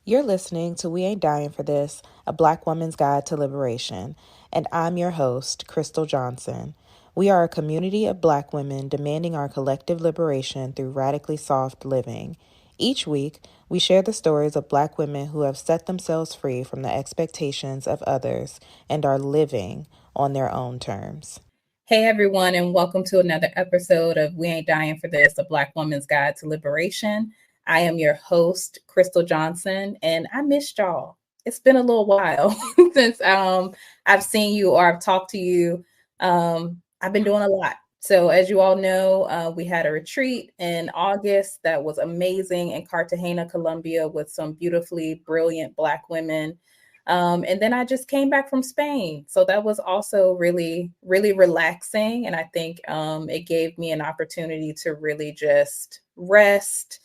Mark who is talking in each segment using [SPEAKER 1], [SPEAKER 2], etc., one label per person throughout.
[SPEAKER 1] You're listening to We Ain't Dying for This, a Black woman's guide to liberation, and I'm your host, Crystle Johnson. We are a community of Black women demanding our collective liberation through radically soft living. Each week, we share the stories of Black women who have set themselves free from the expectations of others and are living on their own terms.
[SPEAKER 2] Hey everyone, and welcome to another episode of We Ain't Dying for This, a Black woman's guide to liberation. I am your host, Crystle Johnson, and I missed y'all. It's been a little while since I've seen you or I've talked to you. I've been doing a lot. So as you all know, we had a retreat in August that was amazing in Cartagena, Colombia, with some beautifully brilliant Black women. And then I just came back from Spain. So that was also really, really relaxing. And I think it gave me an opportunity to really just rest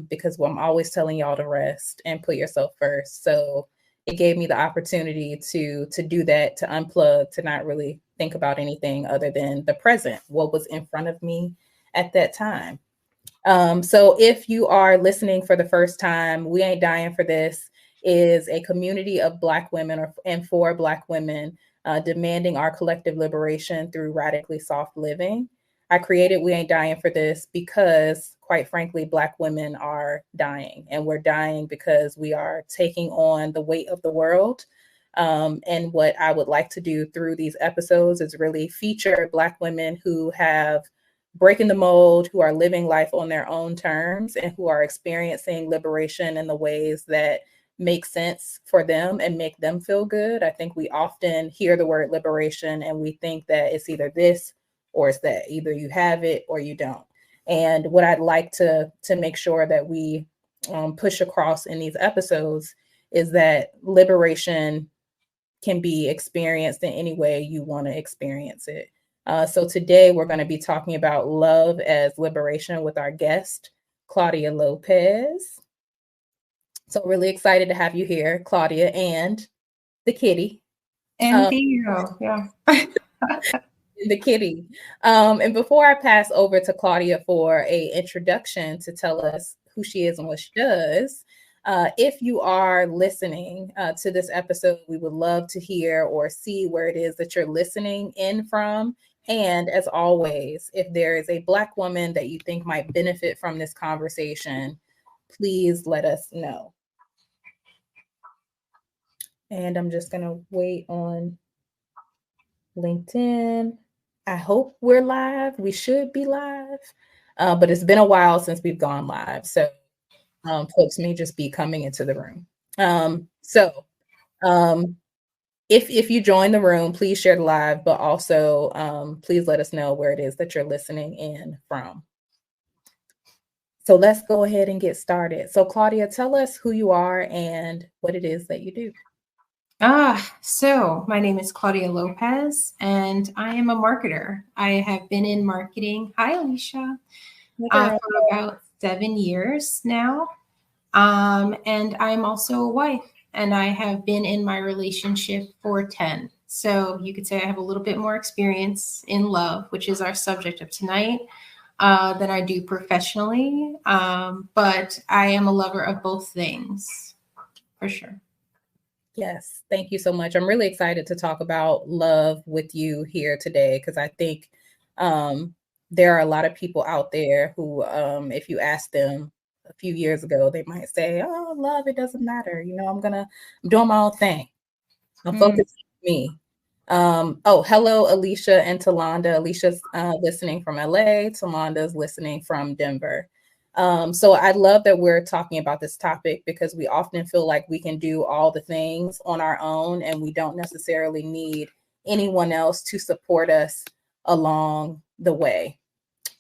[SPEAKER 2] because I'm always telling y'all to rest and put yourself first. So it gave me the opportunity to do that, to unplug, to not really think about anything other than the present, what was in front of me at that time. So if you are listening for the first time, We Ain't Dying for This is a community of Black women and for Black women demanding our collective liberation through radically soft living. I created We Ain't Dying for This because, quite frankly, Black women are dying, and we're dying because we are taking on the weight of the world. And what I would like to do through these episodes is really feature Black women who have breaking the mold, who are living life on their own terms, and who are experiencing liberation in the ways that make sense for them and make them feel good. I think we often hear the word liberation and we think that it's either this or it's that. Either you have it or you don't. And what I'd like to make sure that we push across in these episodes is that liberation can be experienced in any way you want to experience it. So today we're going to be talking about love as liberation with our guest, Claudia Lopez. So really excited to have you here, Claudia, and the kitty.
[SPEAKER 3] And Theo, yeah.
[SPEAKER 2] The kitty. And before I pass over to Claudia for a introduction to tell us who she is and what she does, if you are listening to this episode, we would love to hear or see where it is that you're listening in from. And as always, if there is a Black woman that you think might benefit from this conversation, please let us know. And I'm just going to wait on LinkedIn. I hope we're live. We should be live, but it's been a while since we've gone live. So folks may just be coming into the room. If you join the room, please share the live, but also please let us know where it is that you're listening in from. So let's go ahead and get started. So Claudia, tell us who you are and what it is that you do.
[SPEAKER 3] So my name is Claudia Lopez, and I am a marketer. I have been in marketing. Hi, Alicia. For about 7 years now. And I'm also a wife, and I have been in my relationship for 10. So you could say I have a little bit more experience in love, which is our subject of tonight, than I do professionally. But I am a lover of both things, for sure.
[SPEAKER 2] Yes, thank you so much. I'm really excited to talk about love with you here today, because I think there are a lot of people out there who, if you ask them a few years ago, they might say, oh, love, it doesn't matter. You know, I'm doing my own thing. I'm focusing on me. Hello, Alicia and Talonda. Alicia's listening from LA. Talonda's listening from Denver. So I love that we're talking about this topic, because we often feel like we can do all the things on our own and we don't necessarily need anyone else to support us along the way.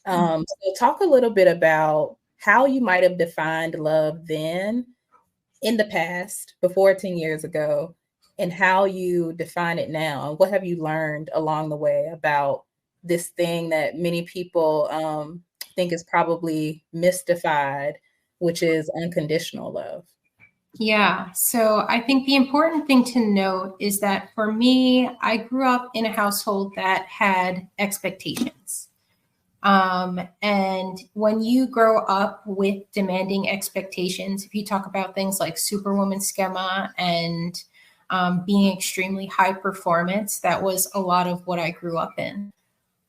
[SPEAKER 2] So talk a little bit about how you might have defined love then, in the past, before 10 years ago, and how you define it now. And what have you learned along the way about this thing that many people think is probably mystified, which is unconditional love?
[SPEAKER 3] Yeah. So I think the important thing to note is that for me, I grew up in a household that had expectations. And when you grow up with demanding expectations, if you talk about things like superwoman schema and being extremely high performance, that was a lot of what I grew up in.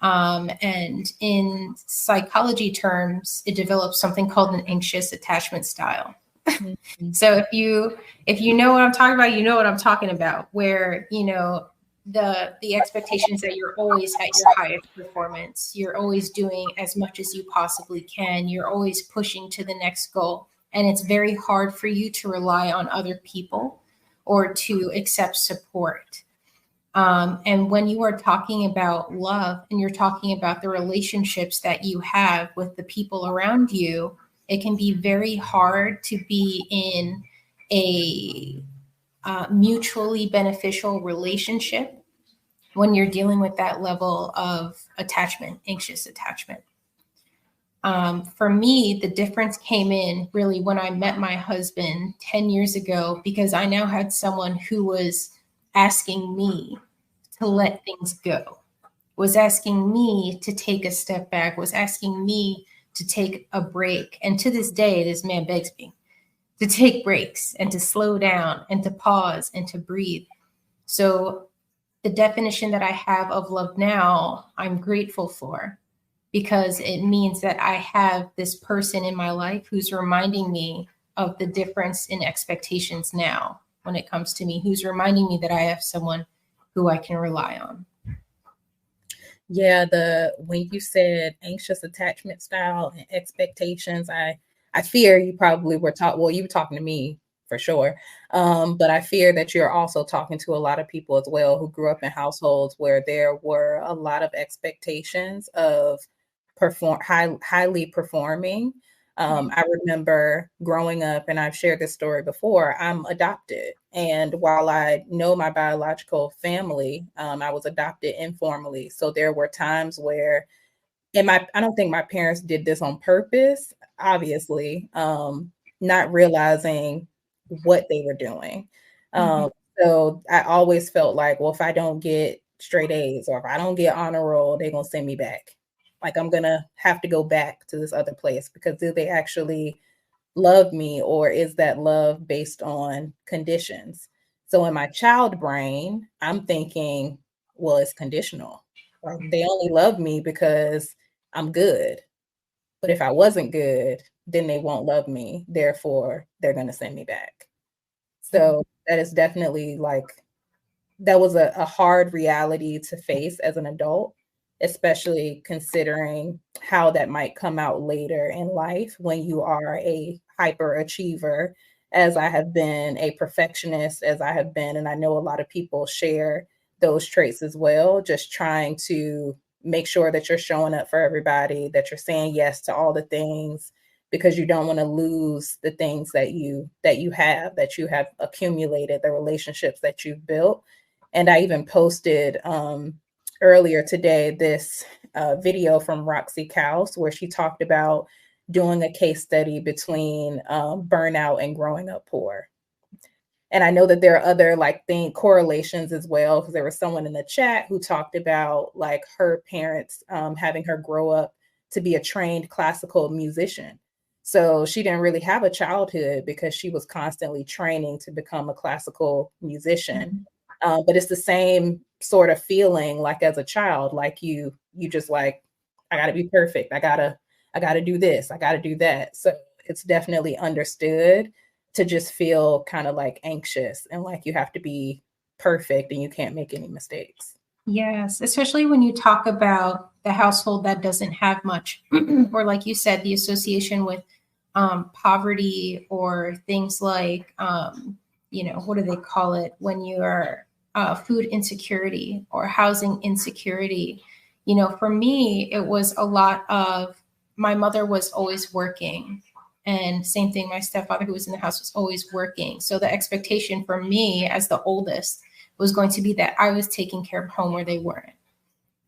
[SPEAKER 3] And in psychology terms, it develops something called an anxious attachment style. Mm-hmm. So if you know what I'm talking about, you know what I'm talking about, where, you know, the expectations that you're always at your highest performance, you're always doing as much as you possibly can, you're always pushing to the next goal. And it's very hard for you to rely on other people or to accept support. And when you are talking about love and you're talking about the relationships that you have with the people around you, it can be very hard to be in a mutually beneficial relationship when you're dealing with that level of attachment, anxious attachment. For me, the difference came in really when I met my husband 10 years ago, because I now had someone who was asking me to let things go, was asking me to take a step back, was asking me to take a break. And to this day, this man begs me to take breaks and to slow down and to pause and to breathe. So the definition that I have of love now, I'm grateful for, because it means that I have this person in my life who's reminding me of the difference in expectations now when it comes to me, who's reminding me that I have someone who I can rely on.
[SPEAKER 2] Yeah, when you said anxious attachment style and expectations, I fear you probably were you were talking to me for sure. But I fear that you're also talking to a lot of people as well who grew up in households where there were a lot of expectations of highly performing. I remember growing up, and I've shared this story before, I'm adopted. And while I know my biological family, I was adopted informally. So there were times where, I don't think my parents did this on purpose, obviously, not realizing what they were doing. So I always felt like, well, if I don't get straight A's or if I don't get honor roll, they're going to send me back. Like I'm going to have to go back to this other place, because do they actually love me, or is that love based on conditions? So in my child brain, I'm thinking, well, it's conditional. Like they only love me because I'm good. But if I wasn't good, then they won't love me. Therefore, they're going to send me back. So that is definitely that was a hard reality to face as an adult, especially considering how that might come out later in life when you are a hyperachiever, as I have been, a perfectionist, as I have been. And I know a lot of people share those traits as well, just trying to make sure that you're showing up for everybody, that you're saying yes to all the things, because you don't want to lose the things that you have accumulated, the relationships that you've built. And I even posted earlier today this video from Roxy Kaus, where she talked about doing a case study between burnout and growing up poor. And I know that there are other correlations as well, because there was someone in the chat who talked about her parents having her grow up to be a trained classical musician. So she didn't really have a childhood because she was constantly training to become a classical musician. But it's the same sort of feeling as a child, you just I got to be perfect. I got to do this. I got to do that. So it's definitely understood to just feel kind of anxious and you have to be perfect and you can't make any mistakes.
[SPEAKER 3] Yes, especially when you talk about the household that doesn't have much, or like you said, the association with poverty, or things like, what do they call it when you are food insecurity or housing insecurity. For me, it was a lot of, my mother was always working. And same thing, my stepfather, who was in the house, was always working. So the expectation for me as the oldest was going to be that I was taking care of home where they weren't.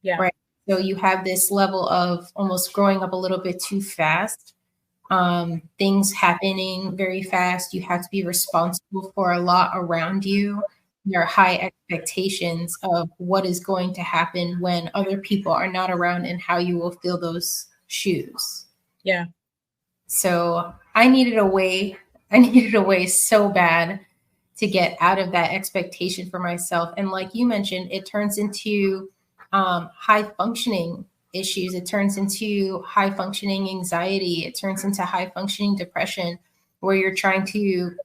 [SPEAKER 2] Yeah.
[SPEAKER 3] Right. So you have this level of almost growing up a little bit too fast. Things happening very fast. You have to be responsible for a lot around you. There are high expectations of what is going to happen when other people are not around and how you will fill those shoes.
[SPEAKER 2] Yeah.
[SPEAKER 3] So I needed a way. I needed a way so bad to get out of that expectation for myself. And like you mentioned, it turns into high functioning issues. It turns into high functioning anxiety. It turns into high functioning depression, where you're trying to,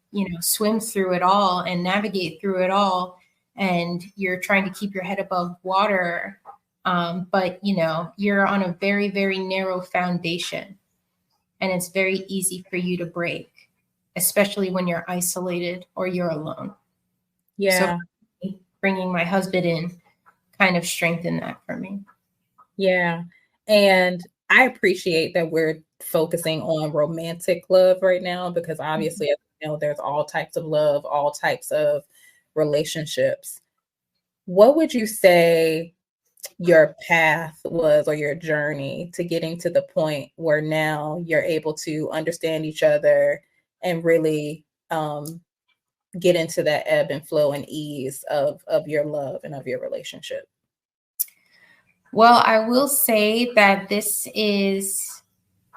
[SPEAKER 3] swim through it all and navigate through it all. And you're trying to keep your head above water. But, you're on a very, very narrow foundation. And it's very easy for you to break, especially when you're isolated or you're alone.
[SPEAKER 2] Yeah.
[SPEAKER 3] So bringing my husband in kind of strengthened that for me.
[SPEAKER 2] Yeah. And I appreciate that we're focusing on romantic love right now, because obviously, there's all types of love, all types of relationships. What would you say your path was, or your journey to getting to the point where now you're able to understand each other and really get into that ebb and flow and ease of your love and of your relationship?
[SPEAKER 3] Well, I will say that this is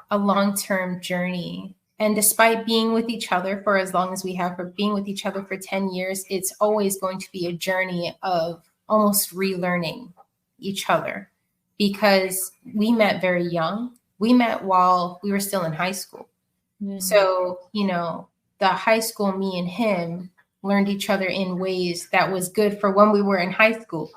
[SPEAKER 3] a long-term journey. And despite being with each other for as long as we have, for being with each other for 10 years, it's always going to be a journey of almost relearning each other, because we met very young. We met while we were still in high school. Mm-hmm. So, the high school me and him learned each other in ways that was good for when we were in high school.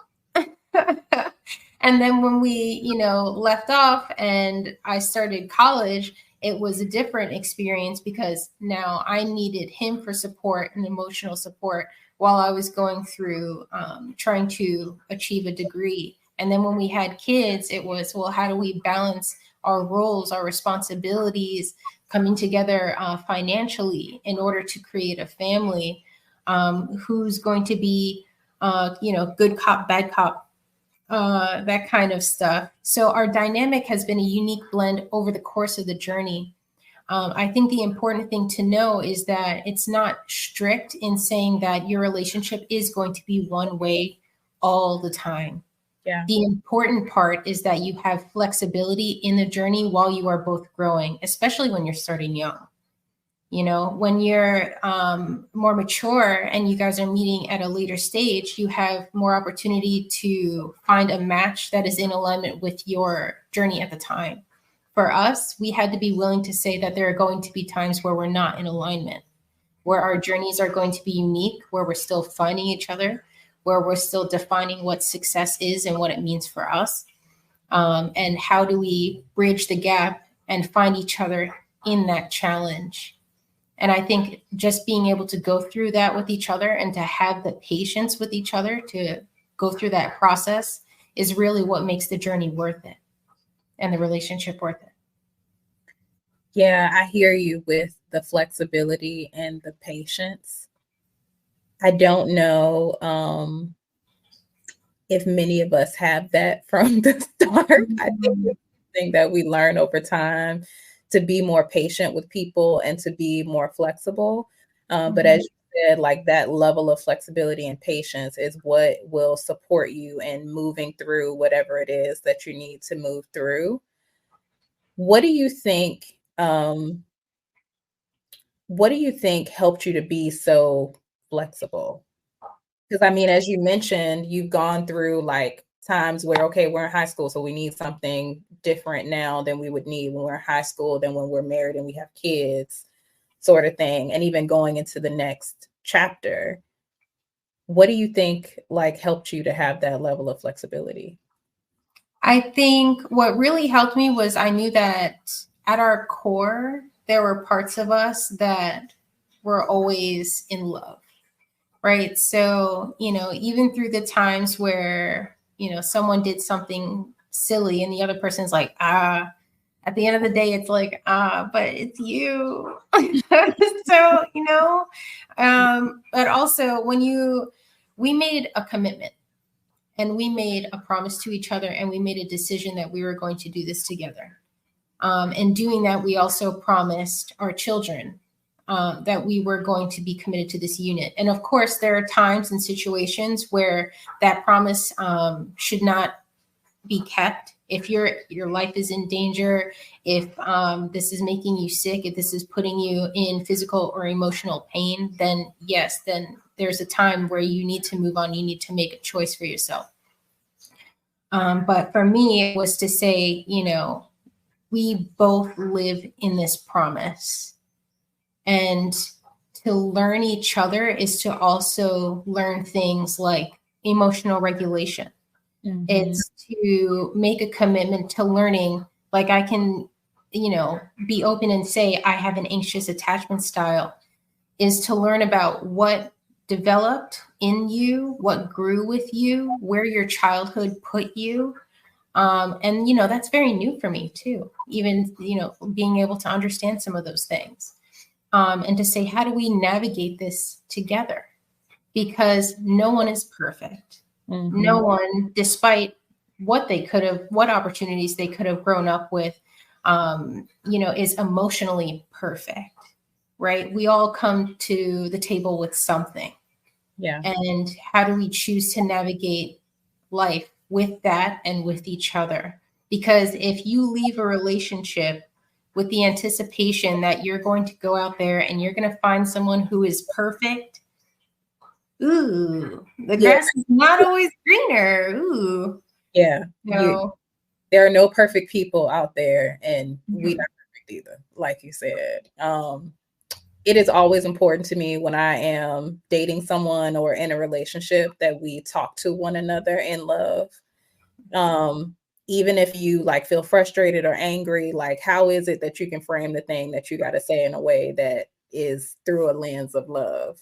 [SPEAKER 3] And then when we, left off and I started college, it was a different experience, because now I needed him for support and emotional support while I was going through trying to achieve a degree. And then when we had kids, it was, well, how do we balance our roles, our responsibilities, coming together financially in order to create a family who's going to be, good cop, bad cop, that kind of stuff. So our dynamic has been a unique blend over the course of the journey. I think the important thing to know is that it's not strict in saying that your relationship is going to be one way all the time.
[SPEAKER 2] Yeah.
[SPEAKER 3] The important part is that you have flexibility in the journey while you are both growing, especially when you're starting young. When you're more mature and you guys are meeting at a later stage, you have more opportunity to find a match that is in alignment with your journey at the time. For us, we had to be willing to say that there are going to be times where we're not in alignment, where our journeys are going to be unique, where we're still finding each other, where we're still defining what success is and what it means for us. And how do we bridge the gap and find each other in that challenge? And I think just being able to go through that with each other and to have the patience with each other to go through that process is really what makes the journey worth it and the relationship worth it.
[SPEAKER 2] Yeah, I hear you with the flexibility and the patience. I don't know if many of us have that from the start. Mm-hmm. I think it's something that we learn over time, to be more patient with people and to be more flexible. But as you said, like, that level of flexibility and patience is what will support you in moving through whatever it is that you need to move through. What do you think helped you to be so flexible? Because I mean, as you mentioned, you've gone through like times where, okay, we're in high school, so we need something different now than we would need when we're in high school, than when we're married and we have kids, sort of thing. And even going into the next chapter, what do you think helped you to have that level of flexibility?
[SPEAKER 3] I think what really helped me was I knew that at our core, there were parts of us that were always in love. Right. So, even through the times where, someone did something silly and the other person's like, at the end of the day, it's like, but it's you. So, but also we made a commitment and we made a promise to each other, and we made a decision that we were going to do this together. And doing that, we also promised our children that we were going to be committed to this unit. And of course, there are times and situations where that promise should not be kept. If your life is in danger, if this is making you sick, if this is putting you in physical or emotional pain, then yes, then there's a time where you need to move on. You need to make a choice for yourself. But for me, it was to say, we both live in this promise. And to learn each other is to also learn things like emotional regulation. Mm-hmm. It's to make a commitment to learning. Like I can, be open and say I have an anxious attachment style, is to learn about what developed in you, what grew with you, where your childhood put you. And, that's very new for me too, even, being able to understand some of those things. And to say, how do we navigate this together? Because no one is perfect. Mm-hmm. No one, despite what opportunities they could have grown up with, is emotionally perfect, right? We all come to the table with something.
[SPEAKER 2] Yeah.
[SPEAKER 3] And how do we choose to navigate life with that and with each other? Because if you leave a relationship with the anticipation that you're going to go out there and you're going to find someone who is perfect, ooh, the grass is not always greener. Ooh.
[SPEAKER 2] Yeah.
[SPEAKER 3] No.
[SPEAKER 2] There are no perfect people out there, and we not perfect either, like you said. It is always important to me when I am dating someone or in a relationship that we talk to one another in love. Even if you feel frustrated or angry, how is it that you can frame the thing that you got to say in a way that is through a lens of love?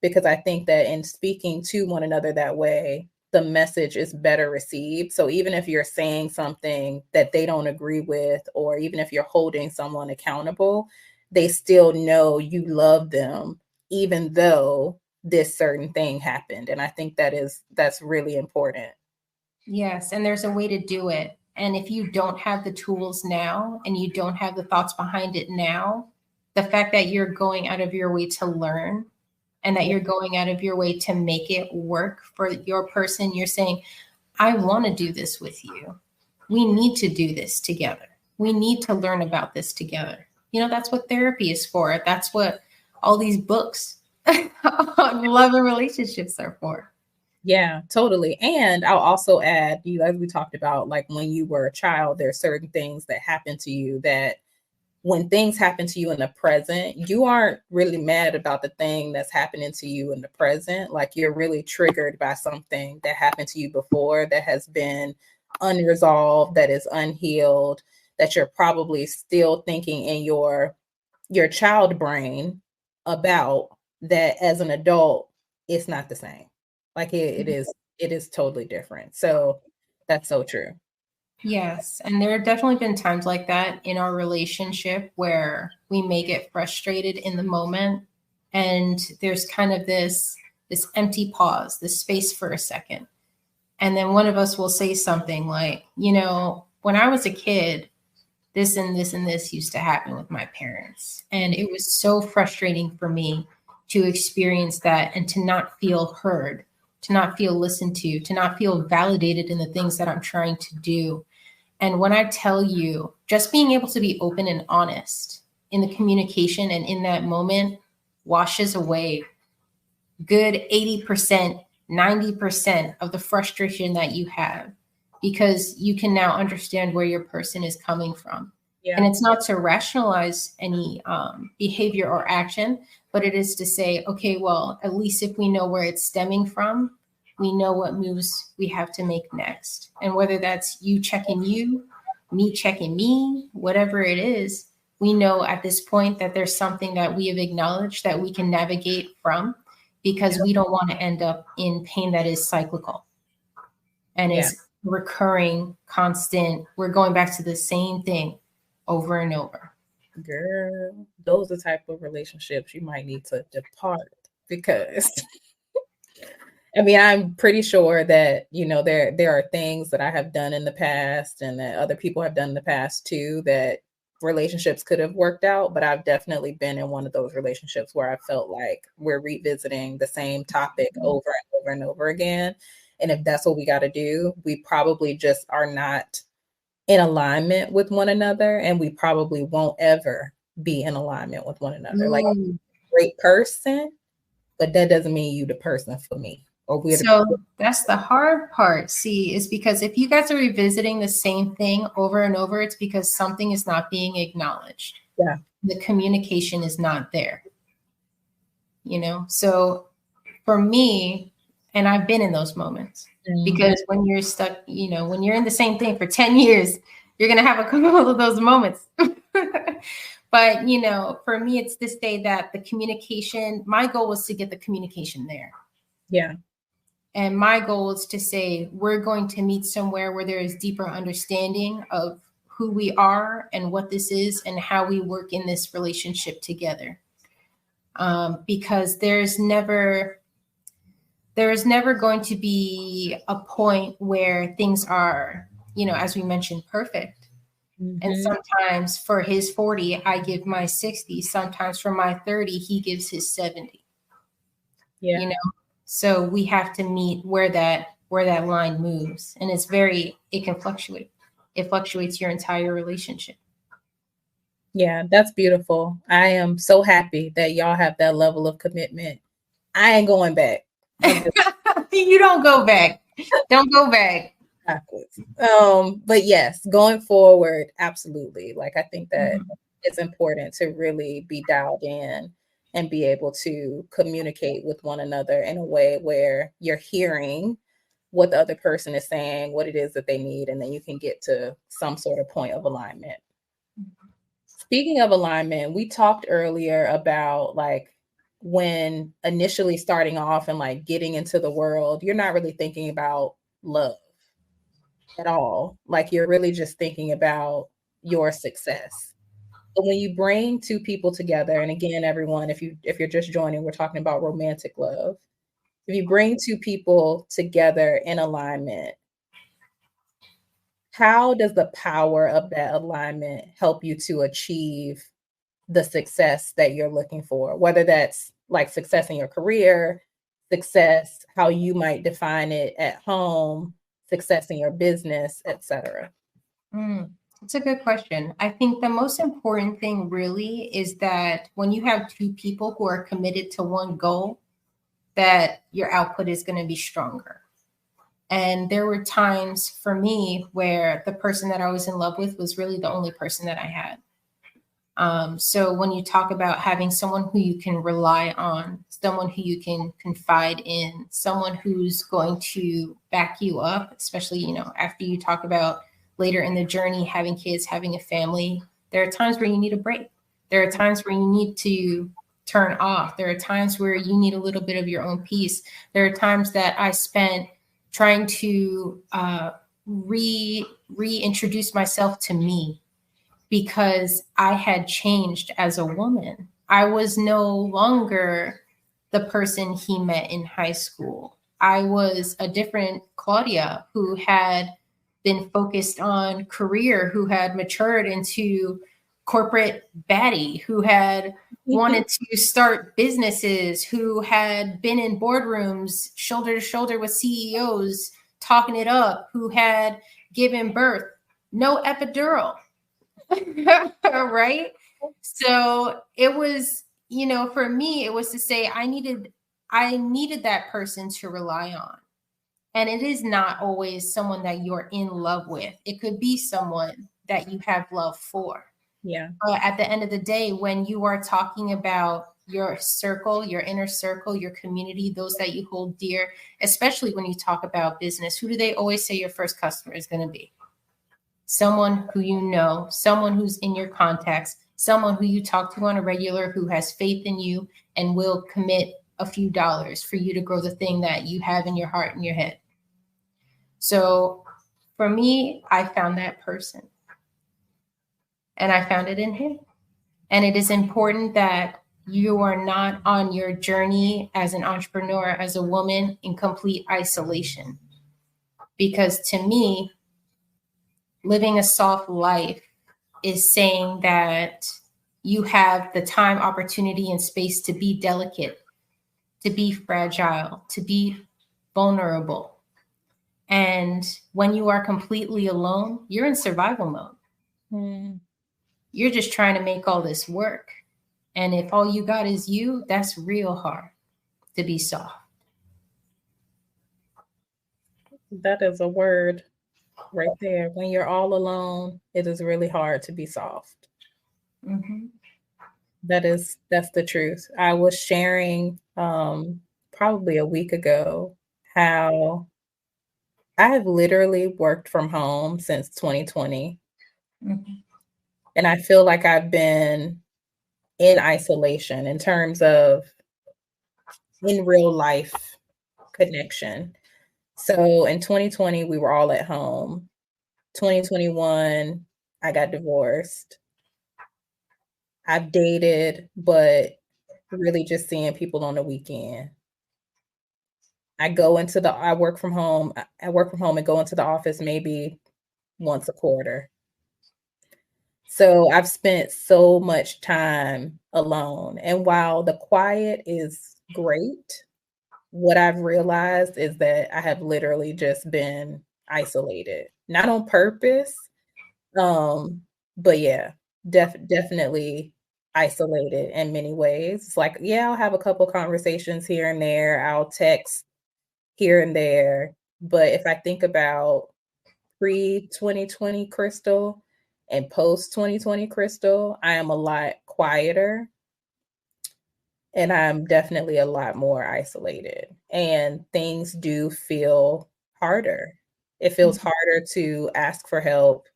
[SPEAKER 2] Because I think that in speaking to one another that way, the message is better received. So even if you're saying something that they don't agree with, or even if you're holding someone accountable, they still know you love them, even though this certain thing happened. And I think that's really important.
[SPEAKER 3] Yes. And there's a way to do it. And if you don't have the tools now and you don't have the thoughts behind it now, the fact that you're going out of your way to learn and that you're going out of your way to make it work for your person, you're saying, I want to do this with you. We need to do this together. We need to learn about this together. That's what therapy is for. That's what all these books on love and relationships are for.
[SPEAKER 2] Yeah, totally. And I'll also add, as we talked about, when you were a child, there are certain things that happen to you that when things happen to you in the present, you aren't really mad about the thing that's happening to you in the present. You're really triggered by something that happened to you before that has been unresolved, that is unhealed, that you're probably still thinking in your child brain about, that as an adult, it's not the same. It is totally different. So that's so true.
[SPEAKER 3] Yes. And there have definitely been times like that in our relationship where we may get frustrated in the moment. And there's kind of this empty pause, this space for a second. And then one of us will say something like, when I was a kid, this and this and this used to happen with my parents. And it was so frustrating for me to experience that and to not feel heard, to not feel listened to not feel validated in the things that I'm trying to do. And when I tell you, just being able to be open and honest in the communication and in that moment washes away good 80%, 90% of the frustration that you have, because you can now understand where your person is coming from. Yeah. And it's not to rationalize any behavior or action, but it is to say, okay, well, at least if we know where it's stemming from, we know what moves we have to make next. And whether that's you checking you, me checking me, whatever it is, we know at this point that there's something that we have acknowledged that we can navigate from, because we don't want to end up in pain that is cyclical and is recurring, constant. We're going back to the same thing over and over.
[SPEAKER 2] Girl, those are the type of relationships you might need to depart, because I mean, I'm pretty sure that, there are things that I have done in the past and that other people have done in the past too, that relationships could have worked out, but I've definitely been in one of those relationships where I felt like we're revisiting the same topic over and over and over again. And if that's what we got to do, we probably just are not in alignment with one another, and we probably won't ever be in alignment with one another. Like, great person, but that doesn't mean you the person for me. Or we're
[SPEAKER 3] So that's the hard part, see, is because if you guys are revisiting the same thing over and over, it's because something is not being acknowledged.
[SPEAKER 2] Yeah.
[SPEAKER 3] The communication is not there. You know, so for me, and I've been in those moments, because when you're stuck, you know, when you're in the same thing for 10 years, you're going to have a couple of those moments. But, you know, for me, it's this day that the communication, my goal was to get the communication there.
[SPEAKER 2] Yeah.
[SPEAKER 3] And my goal is to say, we're going to meet somewhere where there is deeper understanding of who we are and what this is and how we work in this relationship together. Because there is never going to be a point where things are, you know, as we mentioned, perfect. And sometimes for his 40, I give my 60. Sometimes for my 30, he gives his 70.
[SPEAKER 2] Yeah.
[SPEAKER 3] You know, so we have to meet where that line moves. And it can fluctuate. It fluctuates your entire relationship.
[SPEAKER 2] Yeah, that's beautiful. I am so happy that y'all have that level of commitment. I ain't going back.
[SPEAKER 3] You don't go back. Don't go back.
[SPEAKER 2] Backwards. But yes, going forward, absolutely. Like, I think that it's important to really be dialed in and be able to communicate with one another in a way where you're hearing what the other person is saying, what it is that they need, and then you can get to some sort of point of alignment. Speaking of alignment, we talked earlier about like when initially starting off and like getting into the world, you're not really thinking about love at all. Like, you're really just thinking about your success. But when you bring two people together, and again, everyone, if you're just joining, we're talking about romantic love. If you bring two people together in alignment, how does the power of that alignment help you to achieve the success that you're looking for? Whether that's like success in your career, success, how you might define it at home, success in your business, etc.
[SPEAKER 3] It's a good question. I think the most important thing really is that when you have two people who are committed to one goal, that your output is going to be stronger. And there were times for me where the person that I was in love with was really the only person that I had. So when you talk about having someone who you can rely on, someone who you can confide in, someone who's going to back you up, especially, you know, after you talk about later in the journey, having kids, having a family, there are times where you need a break. There are times where you need to turn off. There are times where you need a little bit of your own peace. There are times that I spent trying to reintroduce myself to me, because I had changed as a woman. I was no longer the person he met in high school. I was a different Claudia who had been focused on career, who had matured into corporate baddie, who had wanted to start businesses, who had been in boardrooms shoulder to shoulder with CEOs, talking it up, who had given birth, no epidural. Right? So it was, you know, for me, it was to say I needed that person to rely on. And it is not always someone that you're in love with. It could be someone that you have love for.
[SPEAKER 2] Yeah.
[SPEAKER 3] But at the end of the day, when you are talking about your circle, your inner circle, your community, those that you hold dear, especially when you talk about business, who do they always say your first customer is going to be? Someone who you know, someone who's in your contacts, someone who you talk to on a regular, who has faith in you and will commit a few dollars for you to grow the thing that you have in your heart and your head. So for me, I found that person. And I found it in him. And it is important that you are not on your journey as an entrepreneur, as a woman, in complete isolation. Because to me, living a soft life is saying that you have the time, opportunity, and space to be delicate, to be fragile, to be vulnerable. And when you are completely alone, you're in survival mode. You're just trying to make all this work. And if all you got is you, that's real hard to be soft.
[SPEAKER 2] That is a word right there. When you're all alone, it is really hard to be soft.
[SPEAKER 3] Mm-hmm.
[SPEAKER 2] That's the truth. I was sharing probably a week ago how I have literally worked from home since 2020.
[SPEAKER 3] Mm-hmm.
[SPEAKER 2] And I feel like I've been in isolation in terms of in real life connection. So in 2020, we were all at home. 2021, I got divorced. I've dated, but really just seeing people on the weekend. I work from home. I work from home and go into the office maybe once a quarter. So I've spent so much time alone. And while the quiet is great, what I've realized is that I have literally just been isolated, not on purpose. But yeah, definitely isolated in many ways. It's like, yeah, I'll have a couple conversations here and there. I'll text here and there. But if I think about pre-2020 Crystle and post-2020 Crystle, I am a lot quieter and I'm definitely a lot more isolated. And things do feel harder. It feels harder to ask for help.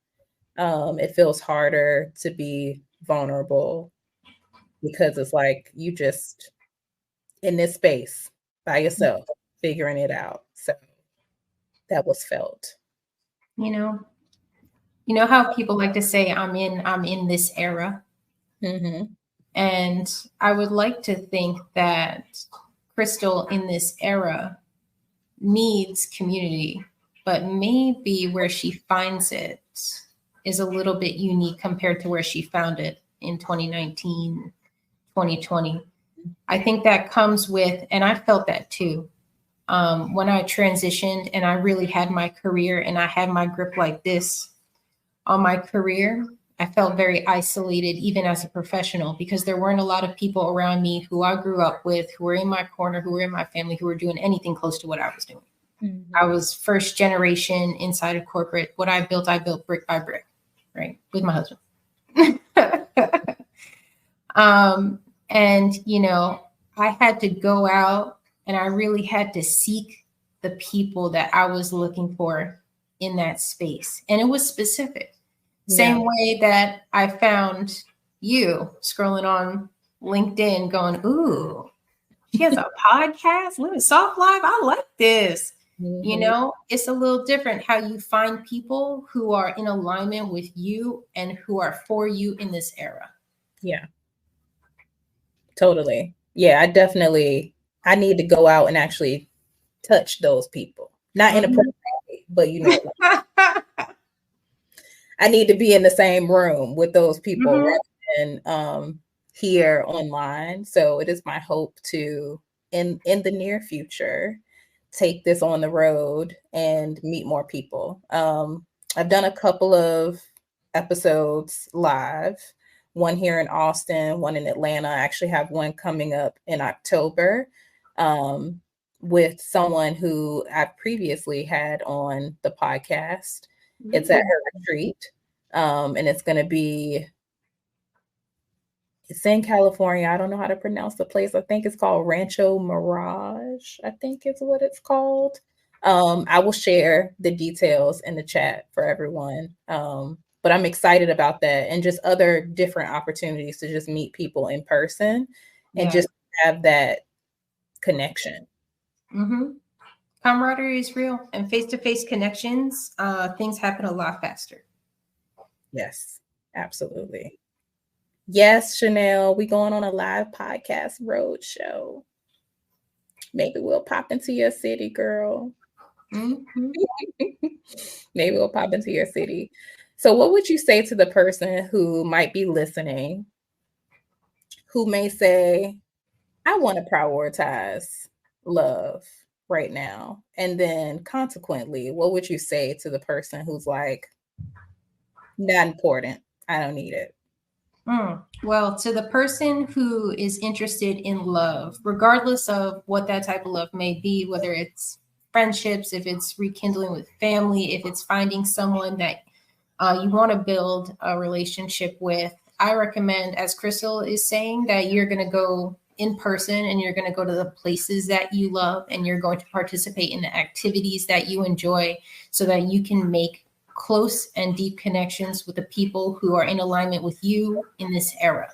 [SPEAKER 2] It feels harder to be vulnerable because it's like you just in this space by yourself, figuring it out. So that was felt.
[SPEAKER 3] You know how people like to say, I'm in this era.
[SPEAKER 2] Mm-hmm.
[SPEAKER 3] And I would like to think that Crystle in this era needs community, but maybe where she finds it is a little bit unique compared to where she found it in 2019, 2020. I think that comes with, and I felt that too. When I transitioned and I really had my career and I had my grip like this on my career, I felt very isolated, even as a professional, because there weren't a lot of people around me who I grew up with, who were in my corner, who were in my family, who were doing anything close to what I was doing. Mm-hmm. I was first generation inside of corporate. What I built brick by brick, right? With my husband. And, I had to go out and I really had to seek the people that I was looking for in that space. And it was specific. Same way that I found you scrolling on LinkedIn going, ooh, she has a podcast, Living Soft Life. I like this. Mm-hmm. It's a little different how you find people who are in alignment with you and who are for you in this era.
[SPEAKER 2] Yeah. Totally. Yeah, I need to go out and actually touch those people. Not inappropriately, but I need to be in the same room with those people rather than here online. So it is my hope to, in the near future, take this on the road and meet more people. I've done a couple of episodes live, one here in Austin, one in Atlanta. I actually have one coming up in October with someone who I previously had on the podcast. It's at her retreat, and it's going to be, it's in California. I don't know how to pronounce the place. I think it's called Rancho Mirage, I think is what it's called. I will share the details in the chat for everyone. But I'm excited about that and just other different opportunities to just meet people in person and just have that connection.
[SPEAKER 3] Mm-hmm. Camaraderie is real, and face-to-face connections, things happen a lot faster.
[SPEAKER 2] Yes, absolutely. Yes, Chanel, we going on a live podcast road show. Maybe we'll pop into your city, girl. Mm-hmm. Maybe we'll pop into your city. So what would you say to the person who might be listening, who may say, I want to prioritize love right now? And then consequently, what would you say to the person who's like, not important, I don't need it?
[SPEAKER 3] Well, to the person who is interested in love, regardless of what that type of love may be, whether it's friendships, if it's rekindling with family, if it's finding someone that you want to build a relationship with, I recommend, as Crystle is saying, that you're going to go in person and you're going to go to the places that you love and you're going to participate in the activities that you enjoy so that you can make close and deep connections with the people who are in alignment with you in this era.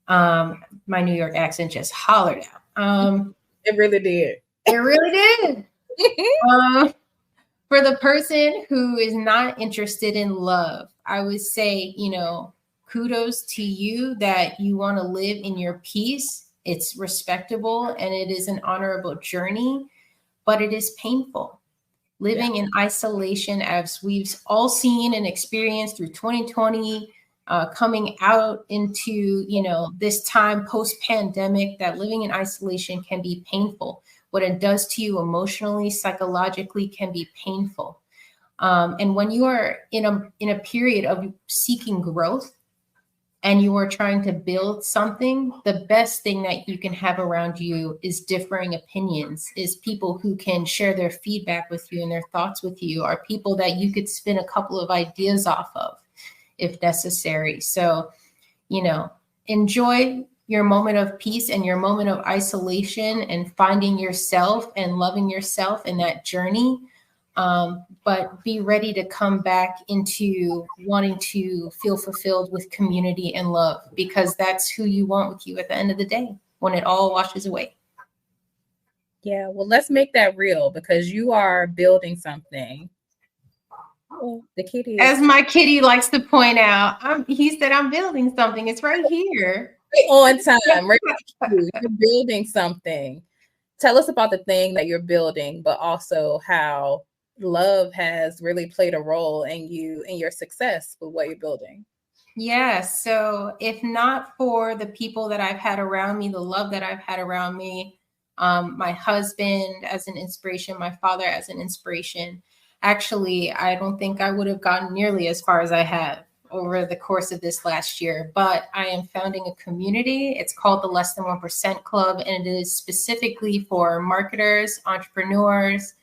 [SPEAKER 3] My New York accent just hollered out.
[SPEAKER 2] It really did.
[SPEAKER 3] It really did. For the person who is not interested in love, I would say, kudos to you that you want to live in your peace. It's respectable and it is an honorable journey, but it is painful. Living in isolation, as we've all seen and experienced through 2020, coming out into, this time post-pandemic, that living in isolation can be painful. What it does to you emotionally, psychologically can be painful. And when you are in a period of seeking growth and you are trying to build something, the best thing that you can have around you is differing opinions, is people who can share their feedback with you and their thoughts with you, are people that you could spin a couple of ideas off of if necessary. So, enjoy your moment of peace and your moment of isolation and finding yourself and loving yourself in that journey. But be ready to come back into wanting to feel fulfilled with community and love, because that's who you want with you at the end of the day when it all washes away.
[SPEAKER 2] Yeah, well, let's make that real, because you are building something. Well, the kitty,
[SPEAKER 3] as my kitty likes to point out, he said, I'm building something. It's right here.
[SPEAKER 2] On time, right? You're building something. Tell us about the thing that you're building, but also how love has really played a role in your success with what you're building.
[SPEAKER 3] Yeah. So if not for the people that I've had around me, the love that I've had around me, my husband as an inspiration, my father as an inspiration, actually, I don't think I would have gotten nearly as far as I have over the course of this last year. But I am founding a community. It's called the Less Than 1% Club, and it is specifically for marketers, entrepreneurs,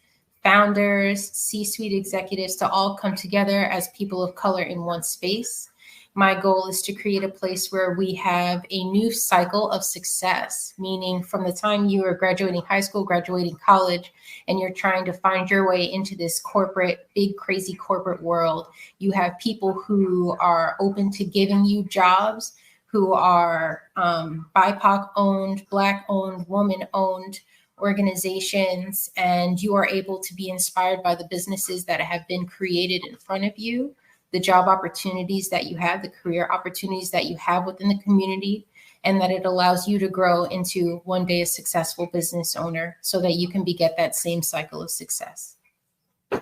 [SPEAKER 3] founders, C-suite executives to all come together as people of color in one space. My goal is to create a place where we have a new cycle of success, meaning from the time you are graduating high school, graduating college, and you're trying to find your way into this corporate, big, crazy corporate world, you have people who are open to giving you jobs, who are BIPOC-owned, Black-owned, woman-owned organizations, and you are able to be inspired by the businesses that have been created in front of you, the job opportunities that you have, the career opportunities that you have within the community, and that it allows you to grow into one day a successful business owner so that you can beget that same cycle of success.
[SPEAKER 2] I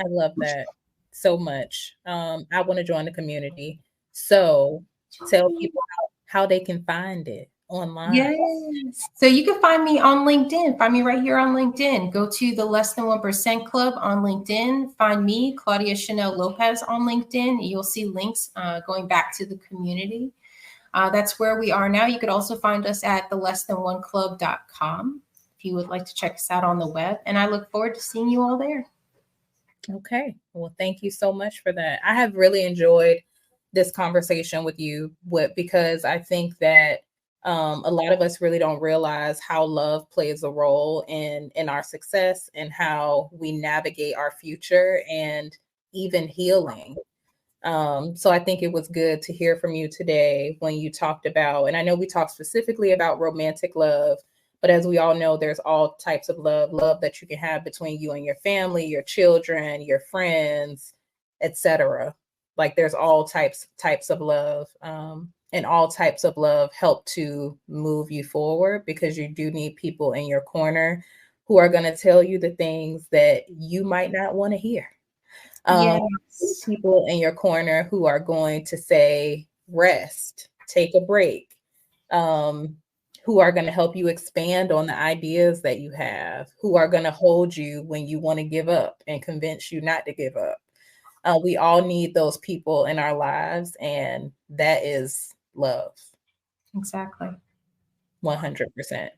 [SPEAKER 2] love that so much. I want to join the community. So tell people how they can find it online.
[SPEAKER 3] Yes. So you can find me on LinkedIn. Find me right here on LinkedIn. Go to the Less Than 1% Club on LinkedIn. Find me, Claudia Chanel Lopez, on LinkedIn. You'll see links going back to the community. That's where we are now. You could also find us at thelessthan1club.com if you would like to check us out on the web. And I look forward to seeing you all there.
[SPEAKER 2] Okay. Well, thank you so much for that. I have really enjoyed this conversation with you because I think that a lot of us really don't realize how love plays a role in our success and how we navigate our future and even healing. So I think it was good to hear from you today when you talked about, and I know we talked specifically about romantic love, but as we all know, there's all types of love that you can have between you and your family, your children, your friends, etc. Like there's all types of love. And all types of love help to move you forward, because you do need people in your corner who are going to tell you the things that you might not want to hear.
[SPEAKER 3] Yes.
[SPEAKER 2] People in your corner who are going to say, rest, take a break, who are going to help you expand on the ideas that you have, who are going to hold you when you want to give up and convince you not to give up. We all need those people in our lives, and that is love.
[SPEAKER 3] Exactly.
[SPEAKER 2] 100%.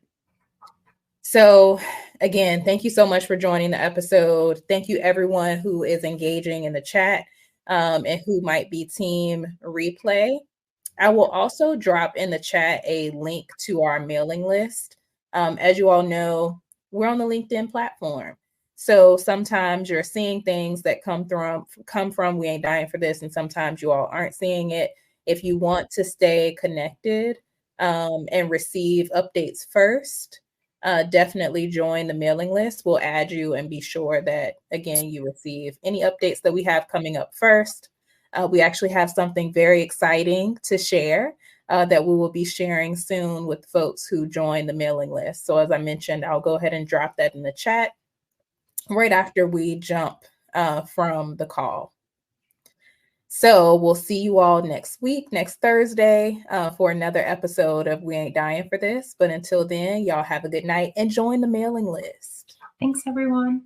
[SPEAKER 2] So again, thank you so much for joining the episode. Thank you everyone who is engaging in the chat and who might be team replay. I will also drop in the chat a link to our mailing list. As you all know, we're on the LinkedIn platform. So sometimes you're seeing things that come from We Ain't Dying for This, and sometimes you all aren't seeing it. If you want to stay connected and receive updates first, definitely join the mailing list. We'll add you and be sure that, again, you receive any updates that we have coming up first. We actually have something very exciting to share that we will be sharing soon with folks who join the mailing list. So as I mentioned, I'll go ahead and drop that in the chat right after we jump from the call. So we'll see you all next week, next Thursday, for another episode of We Ain't Dying for This. But until then, y'all have a good night and join the mailing list.
[SPEAKER 3] Thanks, everyone.